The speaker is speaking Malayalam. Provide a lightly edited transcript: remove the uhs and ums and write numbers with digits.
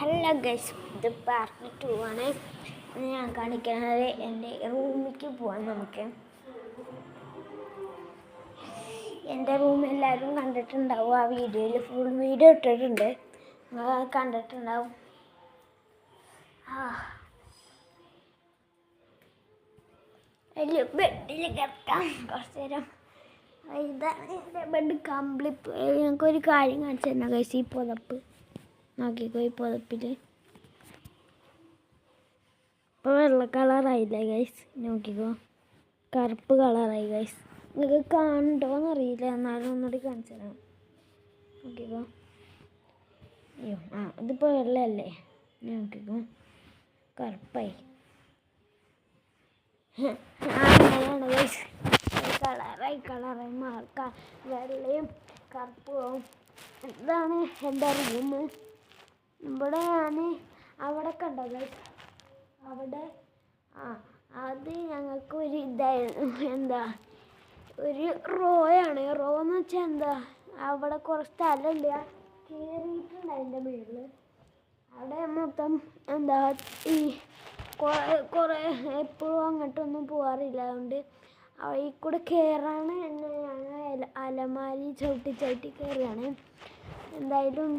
ഹലോ ഗൈസ്, ഇത് പാർട്ട് 2 ആണ്. ഞാൻ കാണിക്കുന്നത് എൻ്റെ റൂമിലേക്ക് പോവാൻ. നമുക്ക് എൻ്റെ റൂം എല്ലാവരും കണ്ടിട്ടുണ്ടാവും. ആ വീഡിയോയിൽ ഫുൾ വീഡിയോ ഇട്ടിട്ടുണ്ട്, നിങ്ങൾ കണ്ടിട്ടുണ്ടാവും. അതിൽ ബെഡിൽ കിടക്കാം കുറച്ച് നേരം. ഇതാണ് എൻ്റെ ബെഡ് കംപ്ലീറ്റ്. ഞങ്ങൾക്കൊരു കാര്യം കാണിച്ചു തരണം ഗൈസ്. ഈ പുതപ്പ് നോക്കിക്കോ, ഈ പുതപ്പിൽ ഇപ്പോൾ വെള്ള കളറായില്ലേ ഗൈസ്, നോക്കിക്കോ, കറുപ്പ് കളറായി ഗൈസ്. നിങ്ങൾക്ക് കാണണ്ടോയെന്നറിയില്ല, എന്നാലും ഒന്നുകൂടി കാണിച്ചു തരാം. നോക്കിക്കോ, അയ്യോ ഇതിപ്പോൾ വെള്ളമല്ലേ, നോക്കിക്കോ കറുപ്പായി. അങ്ങനെയാണ് ഗൈസ്, കളറായി മാർക്ക വെള്ളയും കറുപ്പും. ഇതാണ് എൻ്റെ റൂം. ഇവിടെ ഞാൻ അവിടെ കണ്ടോ ഗൈസ്, അവിടെ അത് ഞങ്ങൾക്ക് ഒരു ഇതായിരുന്നു. ഒരു റോയാണ്. റോ എന്ന് വെച്ചാൽ അവിടെ കുറച്ച് സ്ഥലമില്ല, കയറിയിട്ടുണ്ട് അതിൻ്റെ മുകളിൽ. അവിടെ മൊത്തം ഈ കുറേ എപ്പോഴും അങ്ങോട്ടൊന്നും പോകാറില്ല, അതുകൊണ്ട് ഈ കൂടെ കയറാണ്. ഞങ്ങൾ അലമാരി ചവിട്ടി കയറുകയാണ്. എന്തായാലും